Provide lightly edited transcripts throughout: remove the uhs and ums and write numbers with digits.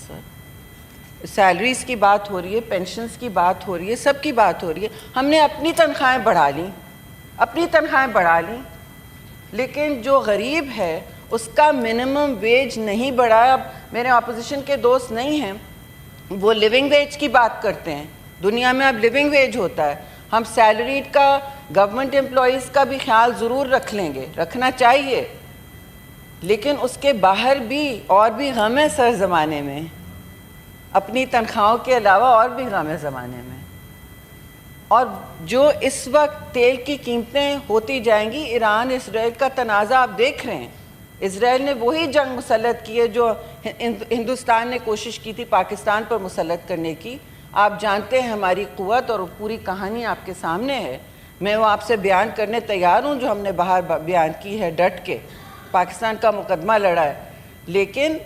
سر. Salaries کی بات ہو رہی ہے, پینشنز کی بات ہو رہی ہے, سب کی بات ہو رہی ہے. ہم نے اپنی تنخواہیں بڑھا لیں, لیکن جو غریب ہے اس کا منیمم ویج نہیں بڑھا. اب میرے اپوزیشن کے دوست نہیں ہیں, وہ لیونگ ویج کی بات کرتے ہیں. دنیا میں اب لیونگ ویج ہوتا ہے. ہم سیلریڈ کا, گورنمنٹ امپلائیز کا بھی خیال ضرور رکھ لیں گے, رکھنا چاہیے, لیکن اس کے باہر بھی اور بھی غم ہے سر زمانے میں. اپنی تنخواہوں کے علاوہ اور بھی غم ہے زمانے میں. اور جو اس وقت تیل کی قیمتیں ہوتی جائیں گی, ایران اسرائیل کا تنازع آپ دیکھ رہے ہیں. اسرائیل نے وہی جنگ مسلط کی ہے جو ہندوستان نے کوشش کی تھی پاکستان پر مسلط کرنے کی. آپ جانتے ہیں ہماری قوت, اور پوری کہانی آپ کے سامنے ہے. میں وہ آپ سے بیان کرنے تیار ہوں جو ہم نے باہر بیان کی ہے, ڈٹ کے پاکستان کا مقدمہ لڑا ہے. لیکن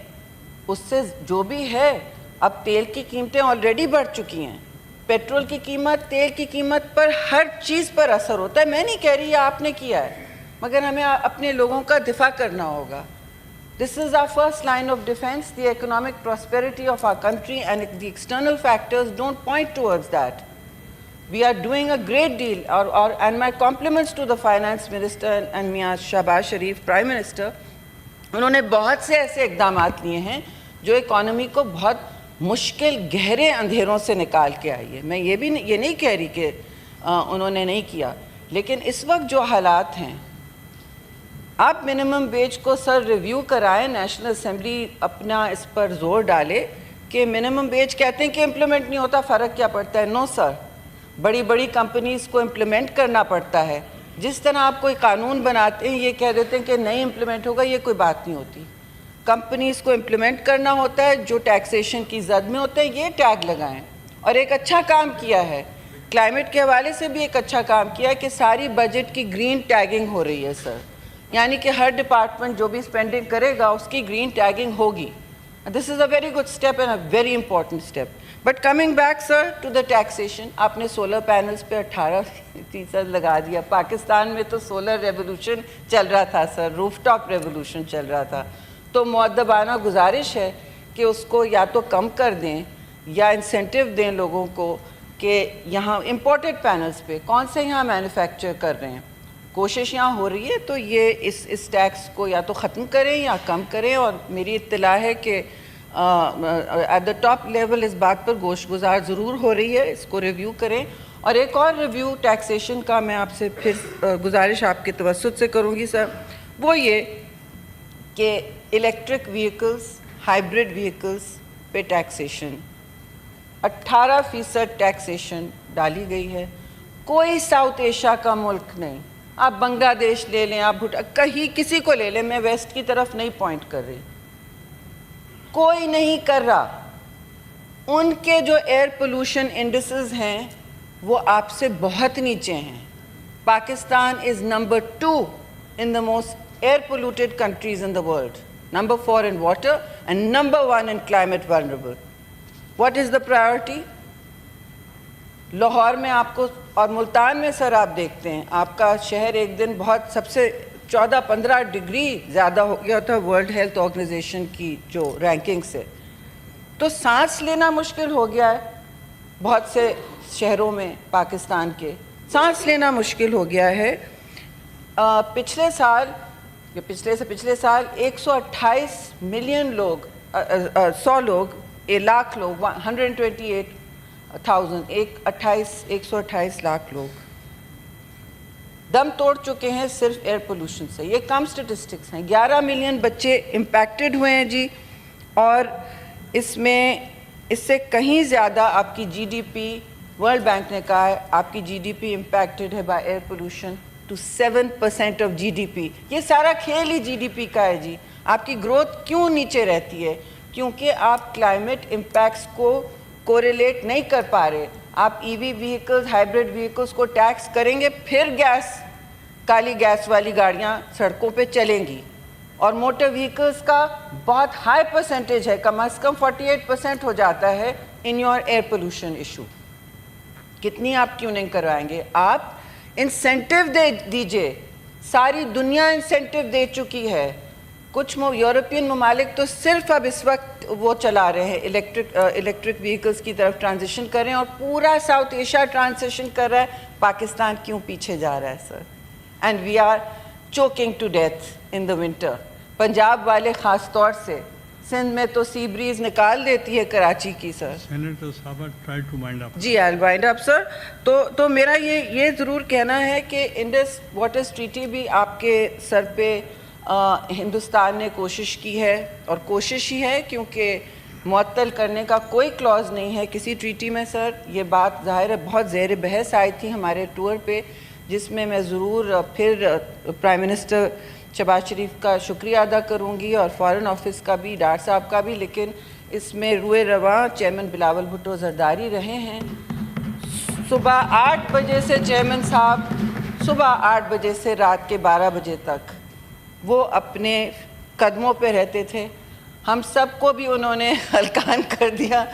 اس سے جو بھی ہے, اب تیل کی قیمتیں آلریڈی بڑھ چکی ہیں. پیٹرول کی قیمت, تیل کی قیمت پر, ہر چیز پر اثر ہوتا ہے. میں نہیں کہہ رہی آپ نے کیا ہے, مگر ہمیں اپنے لوگوں کا دفاع کرنا ہوگا. This is our first line of defense. The economic prosperity of our country and the external factors don't point towards that. We are doing a great deal, and my compliments to the finance minister and Mian Shahbaz Sharif, Prime Minister. انہوں نے بہت سے ایسے اقدامات لیے ہیں جو economy کو بہت مشکل گہرے اندھیروں سے نکال کے آئی ہے. میں یہ نہیں کہہ رہی کہ انہوں نے نہیں کیا, لیکن اس وقت جو حالات ہیں, آپ منیمم ویج کو سر ریویو کرائیں. نیشنل اسمبلی اپنا اس پر زور ڈالے کہ منیمم ویج کہتے ہیں کہ امپلیمنٹ نہیں ہوتا, فرق کیا پڑتا ہے. نو سر, بڑی کمپنیز کو امپلیمنٹ کرنا پڑتا ہے. جس طرح آپ کوئی قانون بناتے ہیں, یہ کہہ دیتے ہیں کہ نہیں امپلیمنٹ ہوگا, یہ کوئی بات نہیں ہوتی. کمپنیز کو امپلیمنٹ کرنا ہوتا ہے. جو ٹیکسیشن کی زد میں ہوتے ہیں یہ ٹیگ لگائیں. اور ایک اچھا کام کیا ہے, کلائمیٹ کے حوالے سے بھی ایک اچھا کام کیا ہے کہ ساری بجٹ کی گرین ٹیگنگ ہو رہی ہے سر. یعنی کہ ہر ڈپارٹمنٹ جو بھی اسپینڈنگ کرے گا اس کی گرین ٹیگنگ ہوگی. This is a very good step and a very important step. But coming back sir to the taxation, آپ نے سولر پینلز پہ 18% لگا دیا. پاکستان میں تو سولر ریولوشن چل رہا تھا سر, روف ٹاپ ریولوشن چل رہا تھا. تو مؤدبانہ گزارش ہے کہ اس کو یا تو کم کر دیں یا انسینٹیو دیں لوگوں کو کہ یہاں امپورٹڈ پینلز پہ کون سے یہاں مینوفیکچر کر رہے ہیں. کوشش یہاں ہو رہی ہے تو یہ اس ٹیکس کو یا تو ختم کریں یا کم کریں. اور میری اطلاع ہے کہ ایٹ دا ٹاپ لیول اس بات پر گوش گزار ضرور ہو رہی ہے, اس کو ریویو کریں. اور ایک اور ریویو ٹیکسیشن کا میں آپ سے پھر گزارش آپ کے توسط سے کروں گی سر, وہ یہ کہ الیکٹرک وہیکلز, ہائیبرڈ وہیکلز پہ ٹیکسیشن 18% ٹیکسیشن ڈالی گئی ہے. کوئی ساؤتھ ایشیا کا ملک نہیں, آپ بنگلہ دیش لے لیں, آپ کہیں کسی کو لے لیں, میں ویسٹ کی طرف نہیں پوائنٹ کر رہی, کوئی نہیں کر رہا. ان کے جو ایئر پولوشن انڈیسز ہیں وہ آپ سے بہت نیچے ہیں. Pakistan is number 2 in the most air polluted countries in the world, number 4 in water and number 1 in climate vulnerable. What is the priority? Lahore میں آپ کو اور ملتان میں سر آپ دیکھتے ہیں, آپ کا شہر ایک دن بہت سب سے 14-15 ڈگری زیادہ ہو گیا تھا ورلڈ ہیلتھ آرگنائزیشن کی جو رینکنگ سے. تو سانس لینا مشکل ہو گیا ہے بہت سے شہروں میں پاکستان کے, سانس لینا مشکل ہو گیا ہے. پچھلے سال 128 ملین لوگ, 100 لوگ, 1 لاکھ لوگ, 128 لاکھ لوگ دم توڑ چکے ہیں صرف ایئر پولوشن سے. یہ کم سٹیٹسٹکس ہیں. 11 ملین بچے امپیکٹڈ ہوئے ہیں جی, اور اس میں اس سے کہیں زیادہ آپ کی G D P, World Bank نے کہا ہے آپ کی جی ڈی پی امپیکٹڈ ہے by air pollution to 7% of G D P. یہ سارا کھیل ہی جی ڈی پی کا ہے جی. آپ کی گروتھ کیوں نیچے رہتی ہے؟ کیونکہ آپ کلائمیٹ امپیکٹس کو کوریلیٹ نہیں کر پا رہے. آپ ای وی وہیکلز, ہائیبرڈ وہیکلز کو ٹیکس کریں گے, پھر کالی گیس والی گاڑیاں سڑکوں پہ چلیں گی, اور موٹر وہیکلز کا بہت ہائی پرسنٹیج ہے, کم از کم 48% ہو جاتا ہے in your air pollution issue. کتنی آپ ٹیوننگ کروائیں گے؟ آپ انسینٹیو دے دیجئے. ساری دنیا انسینٹیو دے چکی ہے. کچھ یورپین ممالک تو صرف اب اس وقت وہ چلا رہے ہیں الیکٹرک وہیکلز کی طرف ٹرانزیشن کر رہے ہیں اور پورا ساؤتھ ایشیا ٹرانزیشن کر رہا ہے. پاکستان کیوں پیچھے جا رہا ہے sir? And we are choking to death in the winter. Punjab والے خاص طور سے سندھ میں تو سی بریز نکال دیتی ہے کراچی کی سر. سینیٹر صاحبہ ٹرائی ٹو وائنڈ اپ. جی I will wind up sir. تو میرا یہ ضرور کہنا ہے کہ انڈس واٹرز ٹریٹی بھی آپ کے سر پہ ہندوستان نے کوشش کی ہے اور کوشش ہی ہے, کیونکہ معطل کرنے کا کوئی کلوز نہیں ہے کسی ٹریٹی میں سر. یہ بات ظاہر ہے بہت زیر بحث آئی تھی ہمارے ٹور پہ, جس میں ضرور پھر پرائم منسٹر شہباز شریف کا شکریہ ادا کروں گی اور فارن آفس کا بھی, ڈار صاحب کا بھی. لیکن اس میں روئے رواں چیئرمین بلاول بھٹو زرداری رہے ہیں. صبح 8 بجے سے چیئرمین صاحب صبح 8 بجے سے رات کے 12 بجے تک وہ اپنے قدموں پہ رہتے تھے. ہم سب کو بھی انہوں نے ہلکان کر دیا.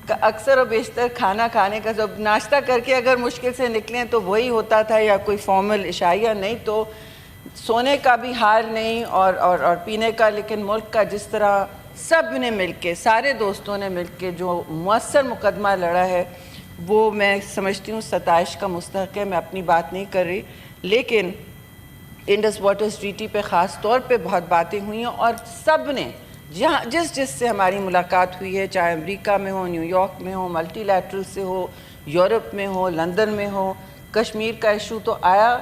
اکثر و بیشتر کھانا کھانے کا جب ناشتہ کر کے اگر مشکل سے نکلیں تو وہی ہوتا تھا, یا کوئی فارمل عشائیہ, نہیں تو سونے کا بھی حال نہیں اور پینے کا. لیکن ملک کا جس طرح سب نے مل کے, سارے دوستوں نے مل کے جو مؤثر مقدمہ لڑا ہے, وہ میں سمجھتی ہوں ستائش کا مستحق ہے. میں اپنی بات نہیں کر رہی, لیکن انڈس واٹرز ٹریٹی پہ خاص طور پہ بہت باتیں ہوئی ہیں اور سب نے جس سے ہماری ملاقات ہوئی ہے, چاہے امریکہ میں ہو, نیو یارک میں ہو, ملٹی لیٹرل سے ہو, یورپ میں ہو, لندن میں ہو, کشمیر کا ایشو تو آیا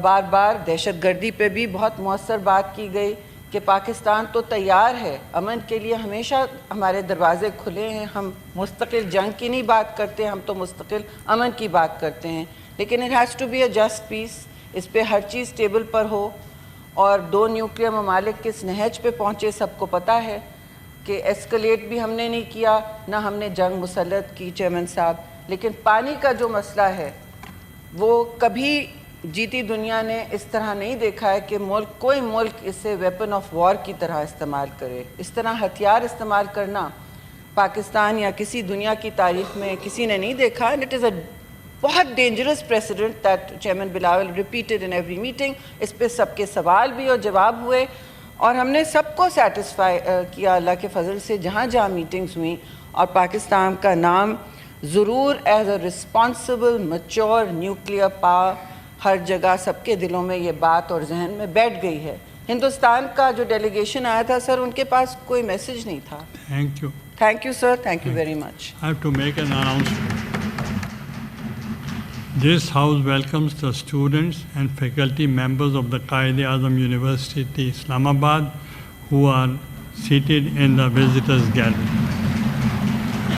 بار بار. دہشت گردی پہ بھی بہت مؤثر بات کی گئی کہ پاکستان تو تیار ہے امن کے لیے, ہمیشہ ہمارے دروازے کھلے ہیں. ہم مستقل جنگ کی نہیں بات کرتے, ہم تو مستقل امن کی بات کرتے ہیں. لیکن it has to be a just peace. اس پہ ہر چیز ٹیبل پر ہو. اور 2 نیوکلیئر ممالک کس نہج پہ پہنچے سب کو پتہ ہے کہ ایسکلیٹ بھی ہم نے نہیں کیا, نہ ہم نے جنگ مسلط کی چیئرمین صاحب. لیکن پانی کا جو مسئلہ ہے وہ کبھی جیتی دنیا نے اس طرح نہیں دیکھا ہے کہ کوئی ملک اسے ویپن آف وار کی طرح استعمال کرے. اس طرح ہتھیار استعمال کرنا پاکستان یا کسی دنیا کی تاریخ میں کسی نے نہیں دیکھا. اینڈ اٹ از اے بہت dangerous precedent that chairman Bilawal repeated in every meeting. اس پہ سب کے سوال بھی اور جواب ہوئے اور ہم نے سب کو سیٹسفائی کیا اللہ کے فضل سے جہاں جہاں میٹنگز ہوئیں. اور پاکستان کا نام ضرور as a responsible mature nuclear power ہر جگہ سب کے دلوں میں یہ بات اور ذہن میں بیٹھ گئی ہے. ہندوستان کا جو ڈیلیگیشن آیا تھا سر, ان کے پاس کوئی میسج نہیں تھا. Thank you sir, thank you very much. I have to make an announcement. This house welcomes the students and faculty members of the Quaid-e-Azam University, Islamabad, who are seated in the visitors gallery.